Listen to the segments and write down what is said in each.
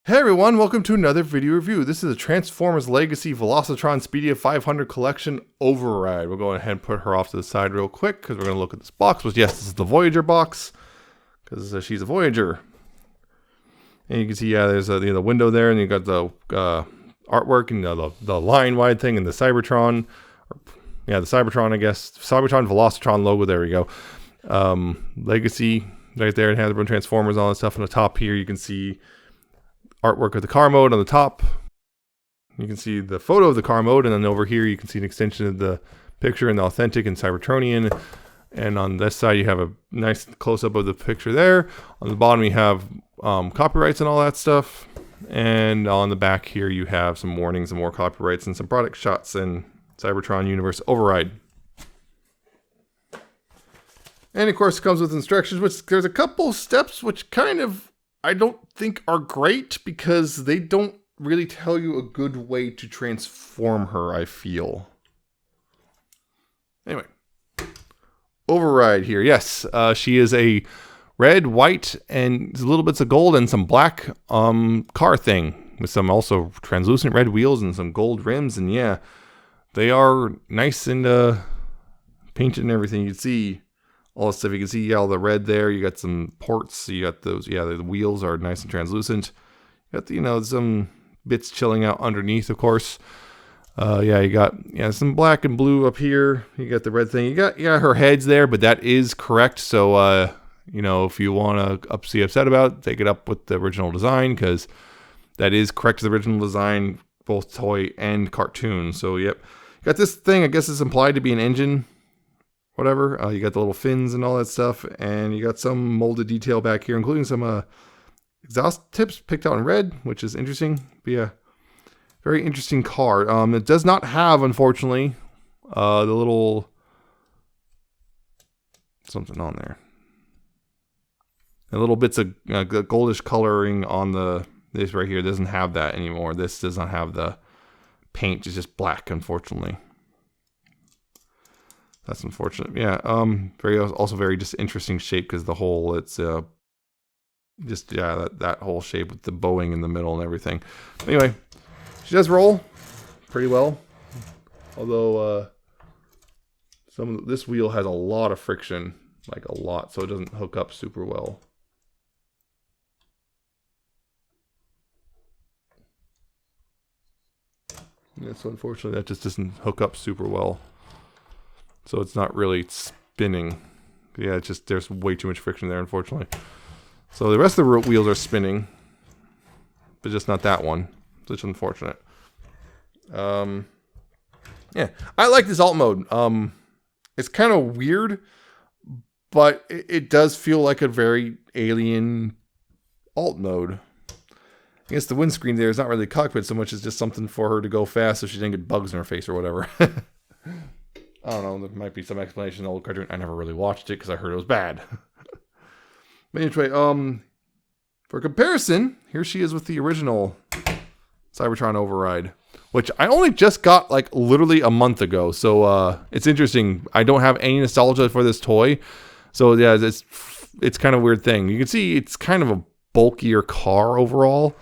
Hey everyone, welcome to another video review. This is a Transformers Legacy Velocitron Speedia 500 Collection Override. We'll go ahead and put her off to the side real quick because we're going to look at this box. But yes, this is the Voyager box because she's a Voyager. And you can see, there's the window there, and you got the artwork and the line-wide thing and the Cybertron. The Cybertron, I guess. Cybertron Velocitron logo, there we go. Legacy right there, and has the Transformers, all that stuff. On the top here, you can see artwork of the car mode on the top. You can see the photo of the car mode, and then over here you can see an extension of the picture in the authentic and Cybertronian. And on this side you have a nice close-up of the picture there. On the bottom you have copyrights and all that stuff. And on the back here you have some warnings and more copyrights and some product shots in Cybertron Universe Override. And of course it comes with instructions, which there's a couple steps which kind of I don't think are great because they don't really tell you a good way to transform her, I feel. Anyway, Override here. Yes, she is a red, white, and little bits of gold and some black car thing with some also translucent red wheels and some gold rims. And yeah, they are nice and painted and everything. You can see all the stuff. You can see all the red there. You got some ports. You got those. Yeah, the wheels are nice and translucent. You got some bits chilling out underneath, of course. You got some black and blue up here. You got the red thing. You got her heads there, but that is correct. So if you want to be upset about it, take it up with the original design because that is correct to the original design, both toy and cartoon. So yep, got this thing. I guess it's implied to be an engine. Whatever, you got the little fins and all that stuff, and you got some molded detail back here, including some exhaust tips picked out in red, which is interesting. But yeah, very interesting car. It does not have, unfortunately, the little something on there. The little bits of goldish coloring on this right here doesn't have that anymore. This does not have the paint; it's just black, unfortunately. That's unfortunate. Yeah, very just interesting shape because the whole that whole shape with the bowing in the middle and everything. Anyway, she does roll pretty well, although this wheel has a lot of friction, like a lot, so it doesn't hook up super well. Yeah, so unfortunately that just doesn't hook up super well. So it's not really spinning. Yeah, it's just there's way too much friction there, unfortunately. So the rest of the wheels are spinning, but just not that one. So it's unfortunate. Yeah, I like this alt mode. It's kind of weird, but it does feel like a very alien alt mode. I guess the windscreen there is not really a cockpit so much as just something for her to go fast so she didn't get bugs in her face or whatever. I don't know, there might be some explanation in the old cartoon. I never really watched it because I heard it was bad. But anyway, for comparison, here she is with the original Cybertron Override, which I only just got like literally a month ago. So it's interesting. I don't have any nostalgia for this toy. So yeah, it's kind of a weird thing. You can see it's kind of a bulkier car overall.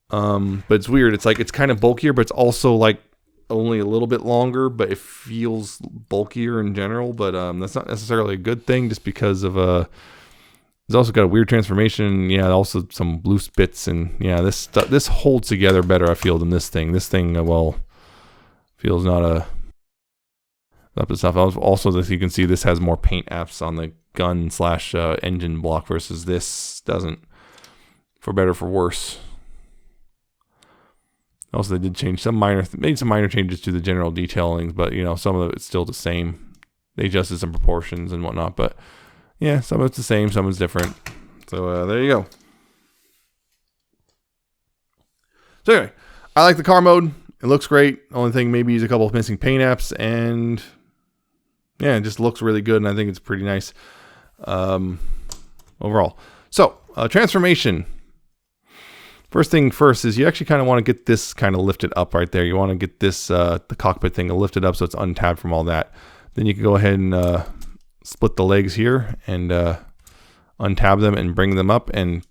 But it's weird. It's like it's kind of bulkier, but it's also like only a little bit longer, but it feels bulkier in general. But that's not necessarily a good thing, just because of it's also got a weird transformation. Yeah, also some loose bits, and yeah, this holds together better, I feel, than this thing. This thing, feels not the stuff. Also, as you can see, this has more paint apps on the gun / engine block versus this doesn't. For better, for worse. Also, they did change made some minor changes to the general detailing, but some of it's still the same. They adjusted some proportions and whatnot, but yeah, some of it's the same, some of it's different. So there you go. So anyway, I like the car mode. It looks great. Only thing maybe is a couple of missing paint apps, and yeah, it just looks really good, and I think it's pretty nice overall. So transformation. First thing first is you actually kind of want to get this kind of lifted up right there. You want to get this, the cockpit thing lifted up so it's untabbed from all that. Then you can go ahead and split the legs here and untab them and bring them up and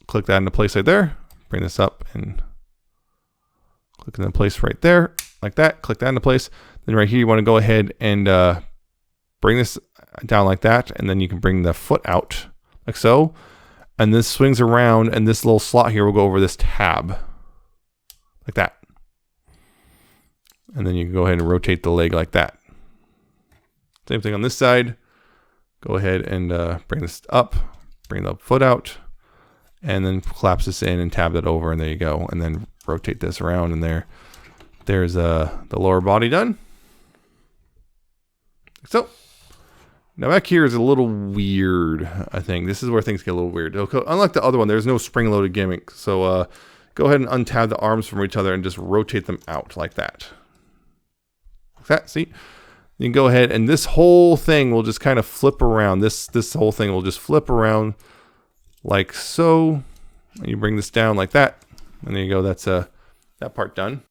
click that into place right there. bring this up and click in the place right there, like that. Click that into place. Then right here, you want to go ahead and bring this down like that, and then you can bring the foot out like so. And this swings around, and this little slot here will go over this tab like that. And then you can go ahead and rotate the leg like that. Same thing on this side. Go ahead and bring this up, bring the foot out, and then collapse this in and tab that over, and there you go. And then rotate this around, and there's the lower body done. So now back here is a little weird, I think. This is where things get a little weird. Unlike the other one, there's no spring-loaded gimmick. So go ahead and untab the arms from each other and just rotate them out like that. Like that, see? You can go ahead and this whole thing will just kind of flip around. This whole thing will just flip around like so. And you bring this down like that. And there you go, that's that part done.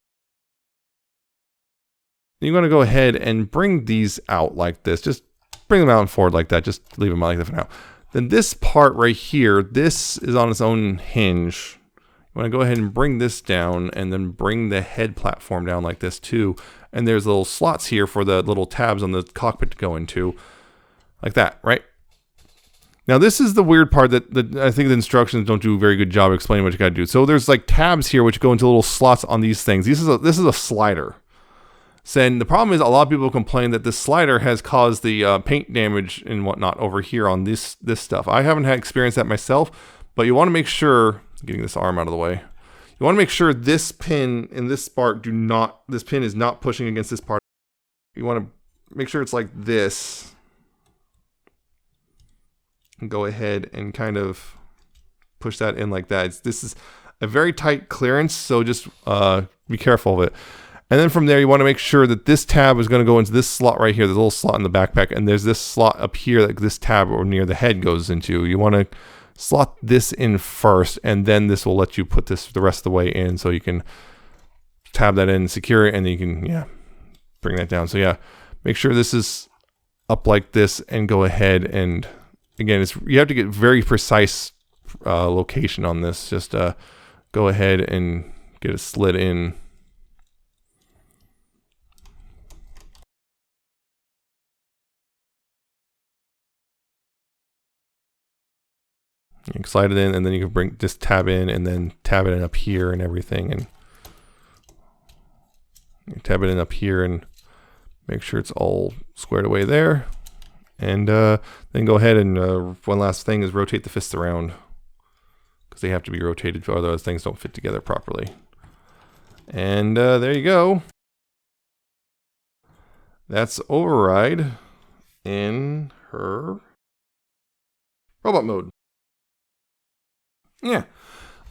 You want to go ahead and bring these out like this. Just bring them out and forward like that. Just leave them out like that for now. Then this part right here, this is on its own hinge. You want to go ahead and bring this down and then bring the head platform down like this too. And there's little slots here for the little tabs on the cockpit to go into. Like that, right? Now this is the weird part that I think the instructions don't do a very good job explaining what you got to do. So there's like tabs here which go into little slots on these things. This is a slider. So the problem is a lot of people complain that this slider has caused the paint damage and whatnot over here on this stuff. I haven't had experienced that myself, but you want to make sure, getting this arm out of the way, you want to make sure this pin and this part this pin is not pushing against this part. You want to make sure it's like this. And go ahead and kind of push that in like that. This is a very tight clearance, so just be careful of it. And then from there, you want to make sure that this tab is going to go into this slot right here, the little slot in the backpack, and there's this slot up here that this tab or near the head goes into. You want to slot this in first, and then this will let you put this the rest of the way in, so you can tab that in, secure it, and then you can, bring that down. So yeah, make sure this is up like this, and go ahead and, again, you have to get very precise location on this. Just go ahead and get it slid in. You can slide it in, and then you can bring this tab in, and then tab it in up here and everything, and you tab it in up here and make sure it's all squared away there. And then go ahead and one last thing is rotate the fists around, because they have to be rotated, or otherwise things don't fit together properly. And there you go. That's Override in her robot mode. Yeah,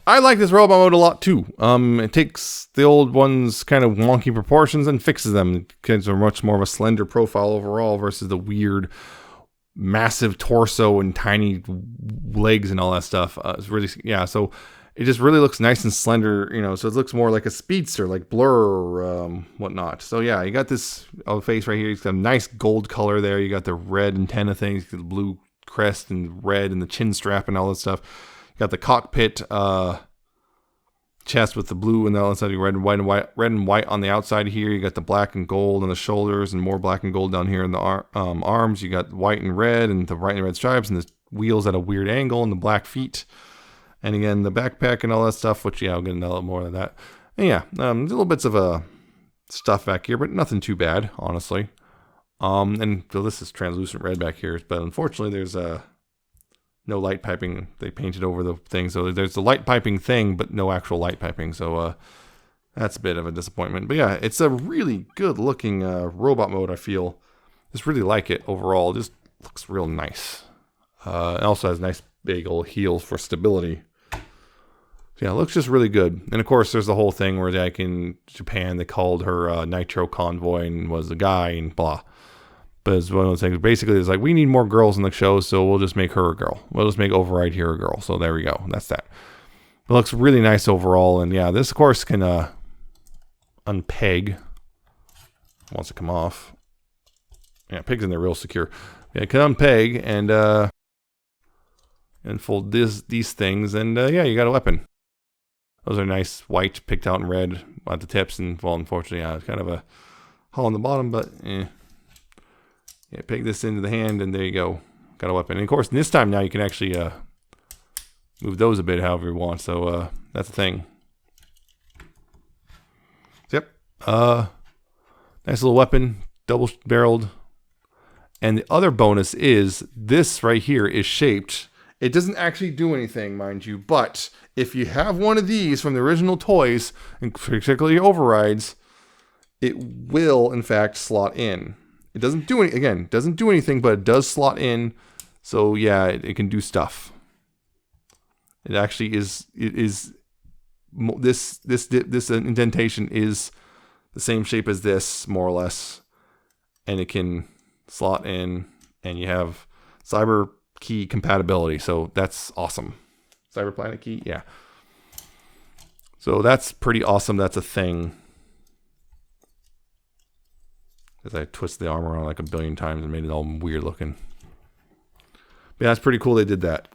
I like this robot mode a lot too. It takes the old one's kind of wonky proportions and fixes them. It gives a much more of a slender profile overall versus the weird, massive torso and tiny legs and all that stuff. It's really, so it just really looks nice and slender, so it looks more like a speedster, like Blur or whatnot. So yeah, you got this face right here. It's got a nice gold color there. You got the red antenna things, the blue crest and red and the chin strap and all that stuff. You got the cockpit chest with the blue and the outside, red and white on the outside here. You got the black and gold on the shoulders and more black and gold down here in the arms. You got white and red and the white and red stripes and the wheels at a weird angle and the black feet. And again, the backpack and all that stuff, which I'll get into a little more of that. And little bits of stuff back here, but nothing too bad, honestly. And so this is translucent red back here, but unfortunately there's no light piping. They painted over the thing, so there's the light piping thing, but no actual light piping. So that's a bit of a disappointment. But yeah, it's a really good looking robot mode. I feel just really like it overall. It just looks real nice. It also has nice big old heels for stability. So yeah, it looks just really good. And of course, there's the whole thing where like in Japan they called her Nitro Convoy and was a guy and blah. But it's one of those things. Basically, it's like, we need more girls in the show, so we'll just make her a girl. We'll just make Override here a girl. So there we go. That's that. It looks really nice overall. And yeah, this, of course, can unpeg once it come off. Yeah, peg's in there real secure. Yeah, it can unpeg and fold these things. And yeah, you got a weapon. Those are nice white, picked out in red at the tips, and well, unfortunately, it's kind of a hull on the bottom, but yeah, peg this into the hand, and there you go. Got a weapon. And of course, this time now you can actually move those a bit however you want, so that's the thing. Yep. Nice little weapon, double-barreled. And the other bonus is this right here is shaped. It doesn't actually do anything, mind you, but if you have one of these from the original toys, and particularly overrides, it will, in fact, slot in. It doesn't do any, again, doesn't do anything, but it does slot in. So yeah, it can do stuff. It actually is. This indentation is the same shape as this, more or less, and it can slot in, and you have Cyber Key compatibility. So that's awesome. Cyber Planet Key, yeah. So that's pretty awesome. That's a thing. As I twist the arm around like a billion times and made it all weird looking. But yeah, that's pretty cool they did that.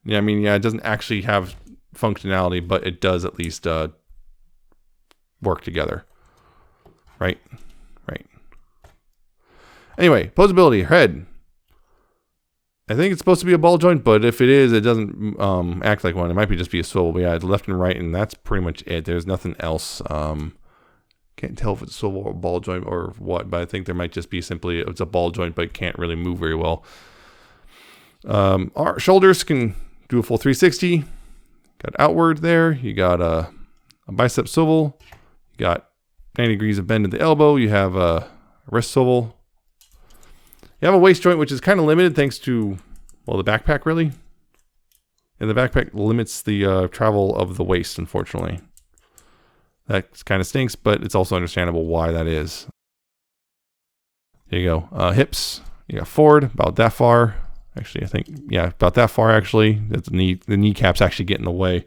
Yeah, I mean, yeah, it doesn't actually have functionality, but it does at least work together. Right? Right. Anyway, posability, head. I think it's supposed to be a ball joint, but if it is, it doesn't act like one. It might be just be a swivel, but yeah, it's left and right, and that's pretty much it. There's nothing else. Can't tell if it's a swivel or ball joint or what, but I think there might just be simply it's a ball joint, but it can't really move very well. Our shoulders can do a full 360. Got outward there. You got a bicep swivel. You got 90 degrees of bend at the elbow. You have a wrist swivel. You have a waist joint, which is kind of limited thanks to, well, the backpack, really. And the backpack limits the travel of the waist, unfortunately. That kind of stinks, but it's also understandable why that is. There you go. Hips, you got forward, about that far. Actually, I think, yeah, about that far, actually. That's the kneecaps actually get in the way.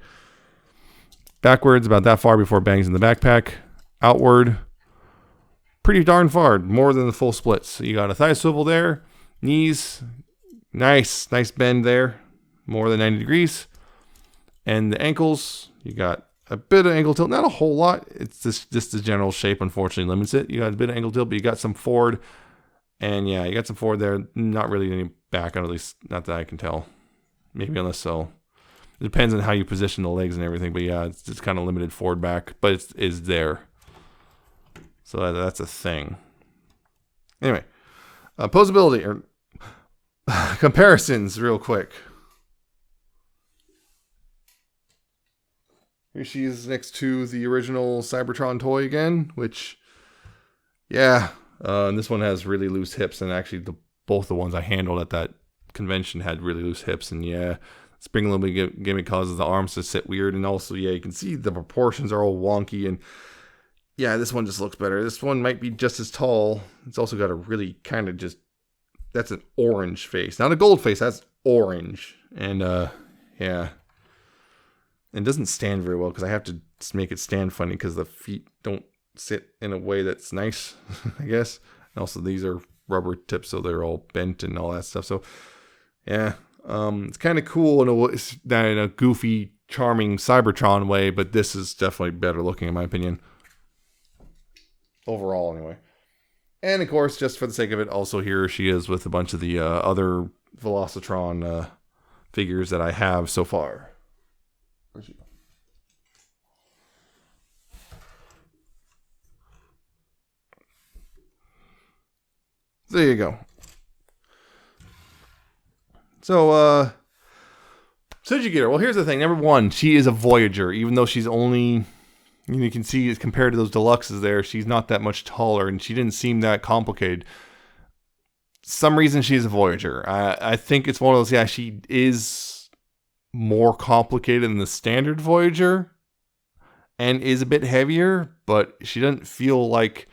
Backwards, about that far before it bangs in the backpack. Outward, pretty darn far, more than the full splits. So you got a thigh swivel there. Knees, nice bend there. More than 90 degrees. And the ankles, you got a bit of ankle tilt, not a whole lot. It's just the general shape, unfortunately, limits it. You got a bit of ankle tilt, but you got some forward. And yeah, you got some forward there. Not really any back, at least not that I can tell. Maybe unless so. It depends on how you position the legs and everything. But yeah, it's just kind of limited forward back. But it is there. So that's a thing. Anyway, posability or comparisons real quick. Here she is next to the original Cybertron toy again, which, yeah, and this one has really loose hips, and actually both the ones I handled at that convention had really loose hips, and yeah, spring gimmick causes the arms to sit weird, and also, yeah, you can see the proportions are all wonky, and yeah, this one just looks better. This one might be just as tall. It's also got a really kind of just, that's an orange face. Not a gold face, that's orange. And yeah. It doesn't stand very well because I have to make it stand funny because the feet don't sit in a way that's nice, I guess. And also these are rubber tips, so they're all bent and all that stuff. So yeah, it's kind of cool in a goofy, charming Cybertron way, but this is definitely better looking in my opinion. Overall, anyway. And of course, just for the sake of it, also here she is with a bunch of the other Velocitron figures that I have so far. Where's she? There you go. So, did you get her? Well, here's the thing. Number one, she is a Voyager, even though she's only, you can see as compared to those deluxes there, she's not that much taller, and she didn't seem that complicated. Some reason she's a Voyager. I think it's one of those, yeah, she is more complicated than the standard Voyager and is a bit heavier, but she doesn't feel like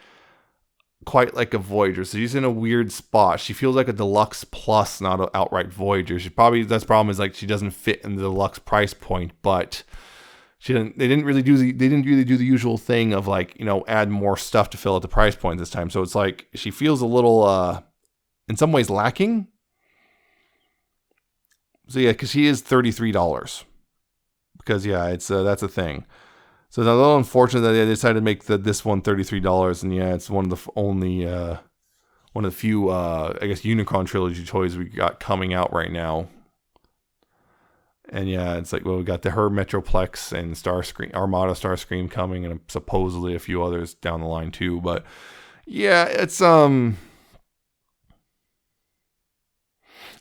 quite like a Voyager. So she's in a weird spot. She feels like a deluxe plus, not an outright Voyager. She probably, that's problem is like she doesn't fit in the deluxe price point, but they didn't really do the usual thing of like, you know, add more stuff to fill out the price point this time. So it's like she feels a little in some ways lacking. So yeah, because she is $33. because yeah, it's that's a thing. So it's a little unfortunate that they decided to make this one $33, and yeah, it's one of the only one of the few I guess Unicron trilogy toys we got coming out right now. And yeah, it's like, well, we got her Metroplex and Starscream, Armada Starscream coming, and supposedly a few others down the line too. But yeah, it's kind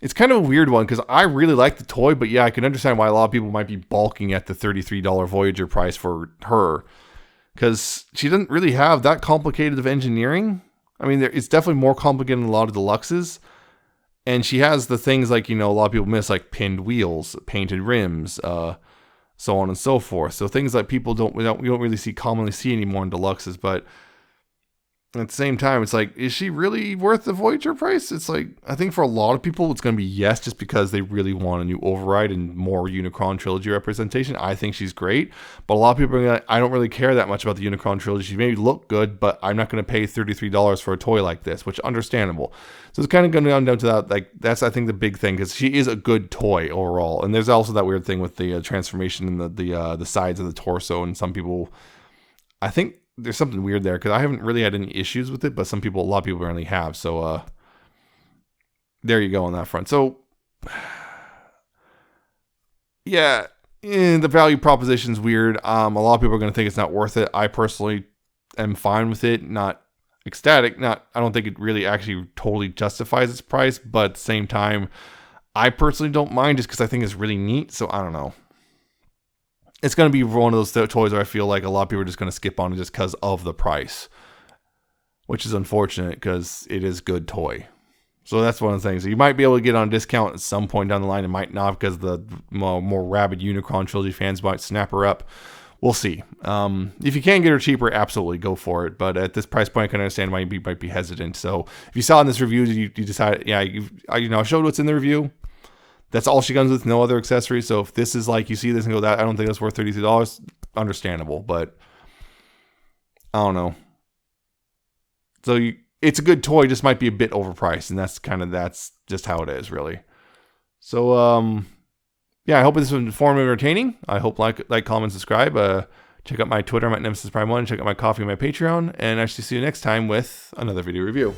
of a weird one because I really like the toy, but yeah, I can understand why a lot of people might be balking at the $33 Voyager price for her, because she doesn't really have that complicated of engineering. I mean, it's definitely more complicated than a lot of deluxes. And she has the things like, a lot of people miss, like pinned wheels, painted rims, so on and so forth. So things that people don't really commonly see anymore in deluxes. But at the same time, it's like, is she really worth the Voyager price? It's like, I think for a lot of people, it's going to be yes, just because they really want a new override and more Unicron trilogy representation. I think she's great. But a lot of people are like, I don't really care that much about the Unicron trilogy. She may look good, but I'm not going to pay $33 for a toy like this, which is understandable. So it's kind of going down to that. Like, that's, I think, the big thing, because she is a good toy overall. And there's also that weird thing with the transformation in the sides of the torso. And some people, I think, there's something weird there, because I haven't really had any issues with it, but a lot of people really have. So there you go on that front. So yeah, the value proposition's weird. A lot of people are going to think it's not worth it. I personally am fine with it. Not ecstatic. I don't think it really actually totally justifies its price, but at the same time, I personally don't mind, just because I think it's really neat. So I don't know. It's going to be one of those toys where I feel like a lot of people are just going to skip on it just because of the price, which is unfortunate because it is a good toy. So that's one of the things. You might be able to get on a discount at some point down the line. It might not, because the more rabid Unicron trilogy fans might snap her up. We'll see. If you can get her cheaper, absolutely go for it. But at this price point, I can understand why you might be hesitant. So if you saw in this review, you decided, yeah, I showed what's in the review. That's all she comes with, no other accessories. So if this is like, you see this and go, that I don't think that's worth $32, understandable. But I don't know. So it's a good toy, just might be a bit overpriced, and that's just how it is, really. So yeah, I hope this was informative and entertaining. I hope like, comment, subscribe. Check out my Twitter, I'm at Nemesis Prime 1. Check out my coffee and my Patreon, and I shall see you next time with another video review.